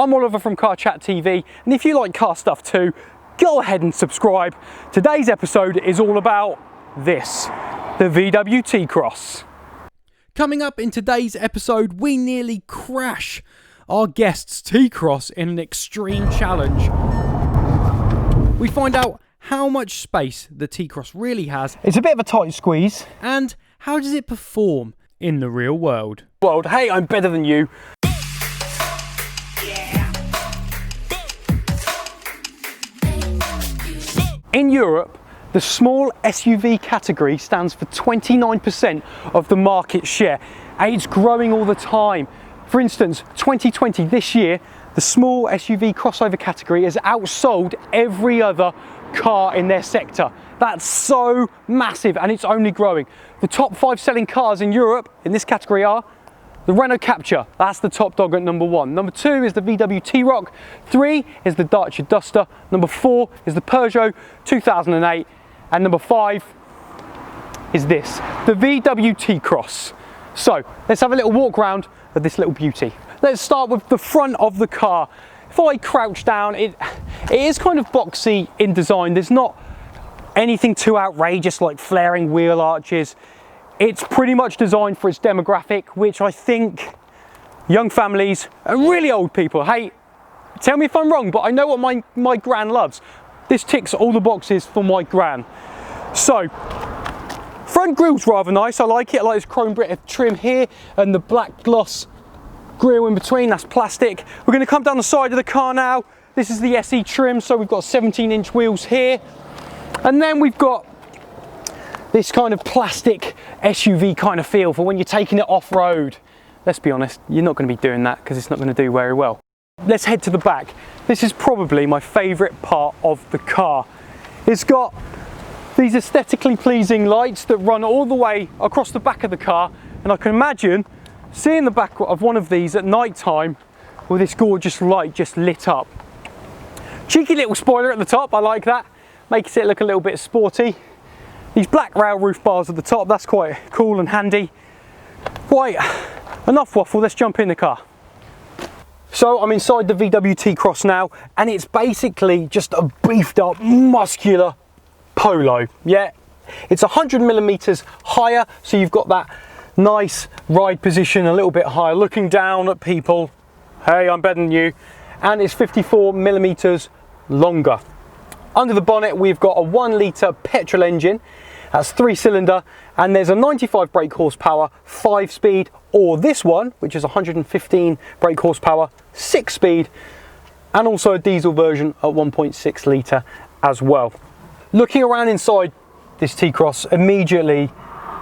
I'm Oliver from Car Chat TV, and if you like car stuff too, go ahead and subscribe. Today's episode is all about this, the VW T-Cross. Coming up in today's episode, we nearly crash our guest's T-Cross in an extreme challenge. We find out how much space the T-Cross really has. It's a bit of a tight squeeze. And how does it perform in the real world? Hey, I'm better than you. In Europe, the small SUV category stands for 29% of the market share, and it's growing all the time. For instance, 2020, this year, the small SUV crossover category has outsold every other car in their sector. That's so massive, and it's only growing. The top 5 selling cars in Europe in this category are the Renault Captur, that's the top dog at number 1. Number 2 is the VW T-Roc. 3 is the Dacia Duster. Number 4 is the Peugeot 2008. And number 5 is this, the VW T-Cross. So let's have a little walk around of this little beauty. Let's start with the front of the car. If I crouch down, it is kind of boxy in design. There's not anything too outrageous like flaring wheel arches. It's pretty much designed for its demographic, which I think young families and really old people. Hey, tell me if I'm wrong, but I know what my gran loves. This ticks all the boxes for my gran. So, front grille's rather nice. I like it. I like this chrome bit of trim here and the black gloss grille in between. That's plastic. We're going to come down the side of the car now. This is the SE trim, so we've got 17-inch wheels here. And then we've got this kind of plastic SUV kind of feel for when you're taking it off-road. Let's be honest, you're not going to be doing that because it's not going to do very well. Let's head to the back. This is probably my favourite part of the car. It's got these aesthetically pleasing lights that run all the way across the back of the car, and I can imagine seeing the back of one of these at night time with this gorgeous light just lit up. Cheeky little spoiler at the top, I like that. Makes it look a little bit sporty. These black rail roof bars at the top, that's quite cool and handy. Right, enough waffle, let's jump in the car. So I'm inside the VW T-Cross now, and it's basically just a beefed up, muscular Polo. Yeah, it's 100mm higher, so you've got that nice ride position a little bit higher, looking down at people. Hey, I'm better than you. And it's 54mm longer. Under the bonnet, we've got a 1-litre petrol engine. That's 3-cylinder, and there's a 95 brake horsepower, 5-speed, or this one, which is 115 brake horsepower, 6-speed, and also a diesel version at 1.6 litre as well. Looking around inside this T-Cross, immediately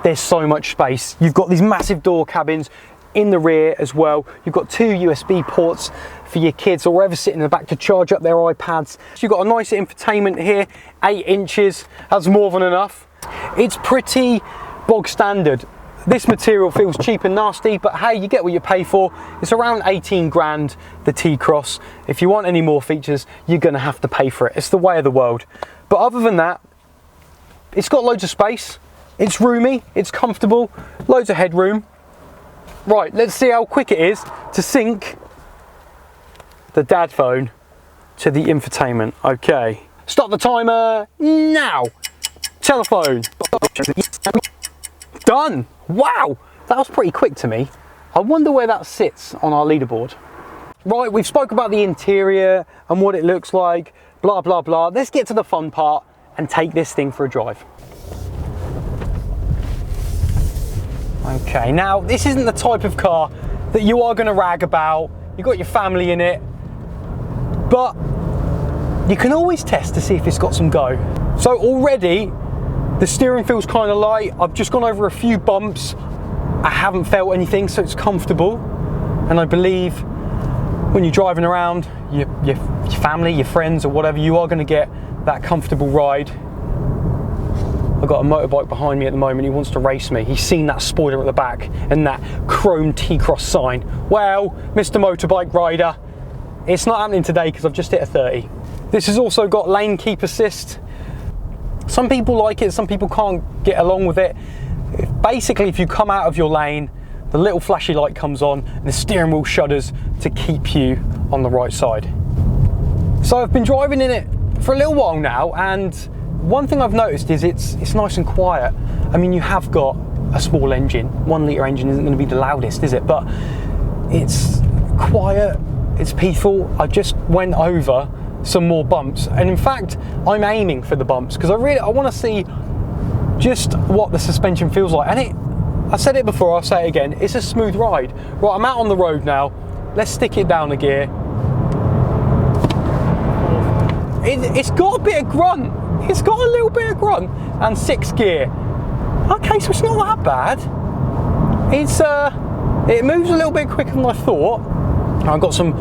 there's so much space. You've got these massive door cabins in the rear as well. You've got 2 USB ports for your kids or whoever sitting in the back to charge up their iPads. So you've got a nice infotainment here, 8 inches, that's more than enough. It's pretty bog standard. This material feels cheap and nasty, but hey, you get what you pay for. It's around 18 grand, the T-Cross. If you want any more features, you're gonna have to pay for it. It's the way of the world. But other than that, it's got loads of space. It's roomy, it's comfortable, loads of headroom. Right, let's see how quick it is to sync the dad phone to the infotainment. Okay, stop the timer now. Telephone. Done. Wow, that was pretty quick to me. I wonder where that sits on our leaderboard. Right, we've spoke about the interior and what it looks like, blah, blah, blah. Let's get to the fun part and take this thing for a drive. Okay, now this isn't the type of car that you are going to rag about. You've got your family in it, but you can always test to see if it's got some go. So already the steering feels kind of light. I've just gone over a few bumps. I haven't felt anything, so it's comfortable. And I believe when you're driving around your family, your friends or whatever, you are going to get that comfortable ride. I've got a motorbike behind me at the moment. He wants to race me. He's seen that spoiler at the back and that chrome T-Cross sign. Well, Mr. Motorbike Rider, it's not happening today because I've just hit a 30. This has also got lane keep assist. Some people like it, some people can't get along with it. Basically, if you come out of your lane, the little flashy light comes on and the steering wheel shudders to keep you on the right side. So I've been driving in it for a little while now, and one thing I've noticed is it's nice and quiet. I mean, you have got a small engine. 1 litre engine isn't going to be the loudest, is it? But it's quiet, it's peaceful. I just went over some more bumps, and in fact I'm aiming for the bumps because I want to see just what the suspension feels like. And I said it before, I'll say it again, it's a smooth ride. Right, I'm out on the road now. Let's stick it down a gear. It's got a bit of grunt. It's got a little bit of grunt. And 6th gear. Okay, so it's not that bad. It moves a little bit quicker than I thought. I've got some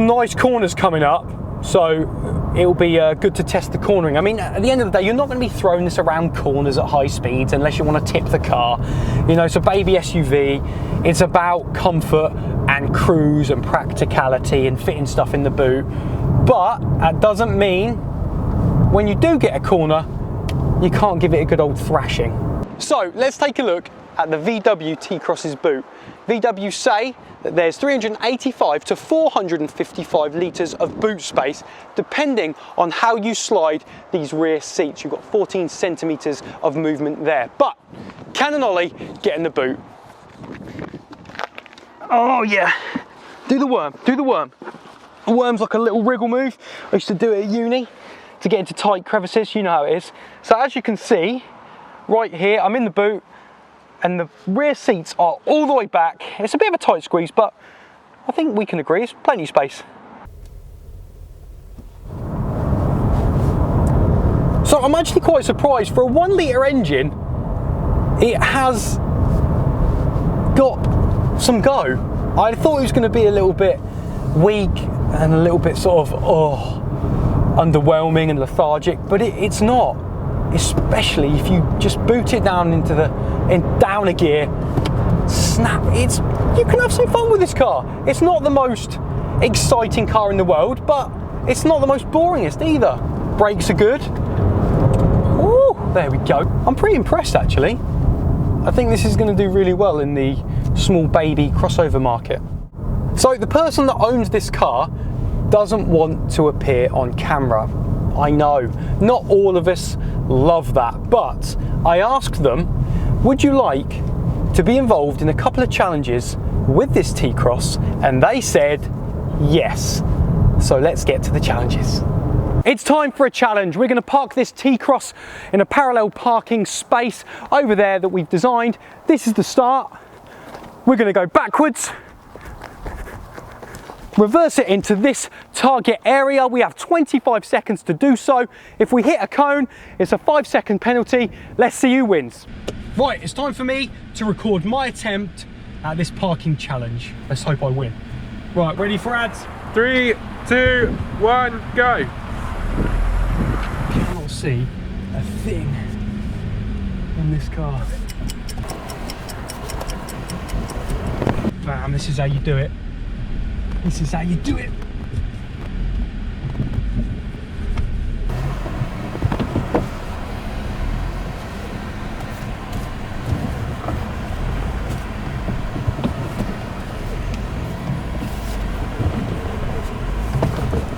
nice corners coming up, so it'll be good to test the cornering. I mean, at the end of the day, you're not going to be throwing this around corners at high speeds unless you want to tip the car. You know, it's a baby SUV. It's about comfort and cruise and practicality and fitting stuff in the boot. But that doesn't mean when you do get a corner, you can't give it a good old thrashing. So let's take a look at the VW T-Cross's boot. VW say that there's 385 to 455 litres of boot space, depending on how you slide these rear seats. You've got 14 centimetres of movement there. But can an ollie get in the boot? Oh yeah, do the worm, do the worm. A worm's like a little wriggle move. I used to do it at uni to get into tight crevices, you know how it is. So as you can see, right here, I'm in the boot, and the rear seats are all the way back. It's a bit of a tight squeeze, but I think we can agree, it's plenty of space. So I'm actually quite surprised. For a 1 litre engine, it has got some go. I thought it was going to be a little bit weak and a little bit sort of underwhelming and lethargic, but it's not. Especially if you just boot it down into down a gear, snap. You can have some fun with this car. It's not the most exciting car in the world, but it's not the most boringest either. Brakes are good. Ooh, there we go. I'm pretty impressed actually. I think this is going to do really well in the small baby crossover market. So the person that owns this car doesn't want to appear on camera. I know, not all of us love that, but I asked them, would you like to be involved in a couple of challenges with this T-Cross? And they said yes. So let's get to the challenges. It's time for a challenge. We're going to park this T-Cross in a parallel parking space over there that we've designed. This is the start. We're going to go backwards, reverse it into this target area. We have 25 seconds to do so. If we hit a cone, it's a 5-second penalty. Let's see who wins. Right, it's time for me to record my attempt at this parking challenge. Let's hope I win. Right, ready for ads? 3, 2, 1, go. Cannot see a thing on this car. Bam, this is how you do it. This is how you do it.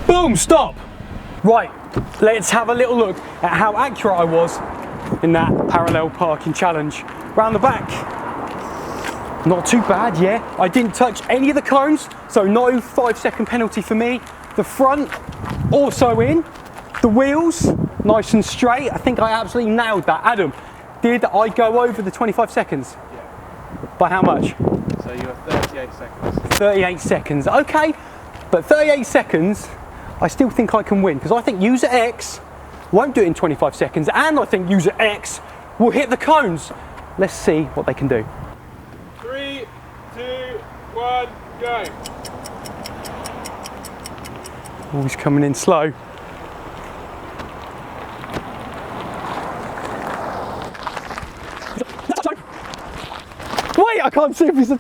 Boom, stop. Right, let's have a little look at how accurate I was in that parallel parking challenge. Round the back. Not too bad, yeah. I didn't touch any of the cones, so no 5-second penalty for me. The front, also in. The wheels, nice and straight. I think I absolutely nailed that. Adam, did I go over the 25 seconds? Yeah. By how much? So you have 38 seconds. 38 seconds, okay. But 38 seconds, I still think I can win, because I think user X won't do it in 25 seconds, and I think user X will hit the cones. Let's see what they can do. 3, 2, 1, go. Oh, he's coming in slow. Wait, I can't see if he's...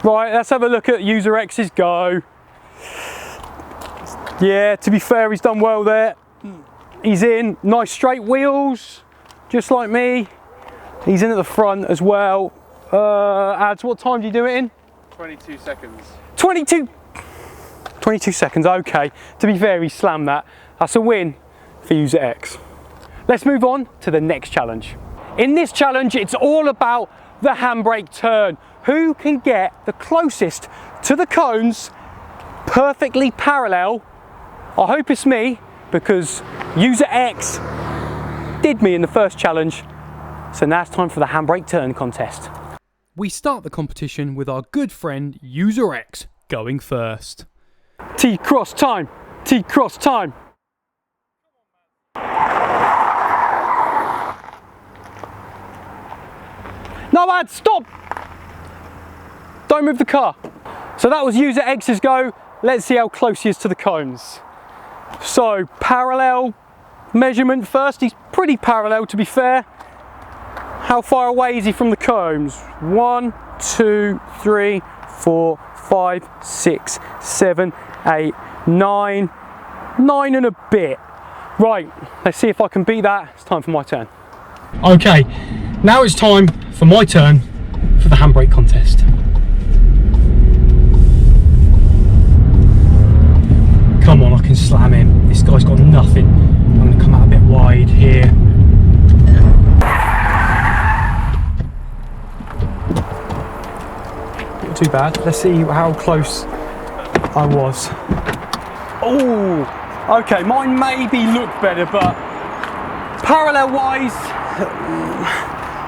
Right, let's have a look at user X's go. Yeah, to be fair, he's done well there. He's in, nice straight wheels, just like me. He's in at the front as well. Ads, what time do you do it in? 22 seconds. 22 seconds, okay. To be fair, he slammed that. That's a win for user X. Let's move on to the next challenge. In this challenge, it's all about the handbrake turn. Who can get the closest to the cones perfectly parallel? I hope it's me, because user X did me in the first challenge. So now it's time for the handbrake turn contest. We start the competition with our good friend user X going first. T-cross time, T-cross time. No, lad, stop! Don't move the car. So that was user X's go. Let's see how close he is to the cones. So, parallel measurement first. He's pretty parallel, to be fair. How far away is he from the cones? 1, 2, 3, 4, 5, 6, 7, 8, 9. 9 and a bit. Right, let's see if I can beat that. It's time for my turn. Okay, now it's time for my turn for the handbrake contest. Come on, I can slam him. This guy's got nothing. I'm going to come out a bit wide here. Not too bad. Let's see how close I was. Oh, okay, mine maybe looked better, but parallel wise,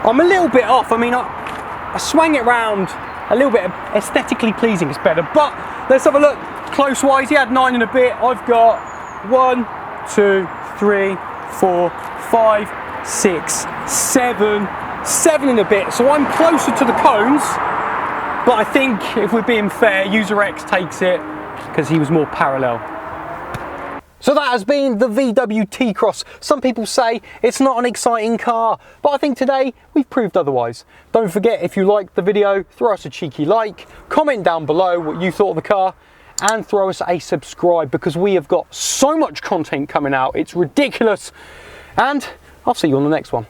I'm a little bit off. I mean, I swang it round a little bit aesthetically pleasing, it's better, but let's have a look. Close wise, he had 9 and a bit. I've got 1, 2, 3, 4, 5, 6, 7, 7 and a bit. So I'm closer to the cones, but I think if we're being fair, user X takes it because he was more parallel. So that has been the VW T-Cross. Some people say it's not an exciting car, but I think today we've proved otherwise. Don't forget, if you liked the video, throw us a cheeky like, comment down below what you thought of the car, and throw us a subscribe, because we have got so much content coming out, it's ridiculous. And I'll see you on the next one.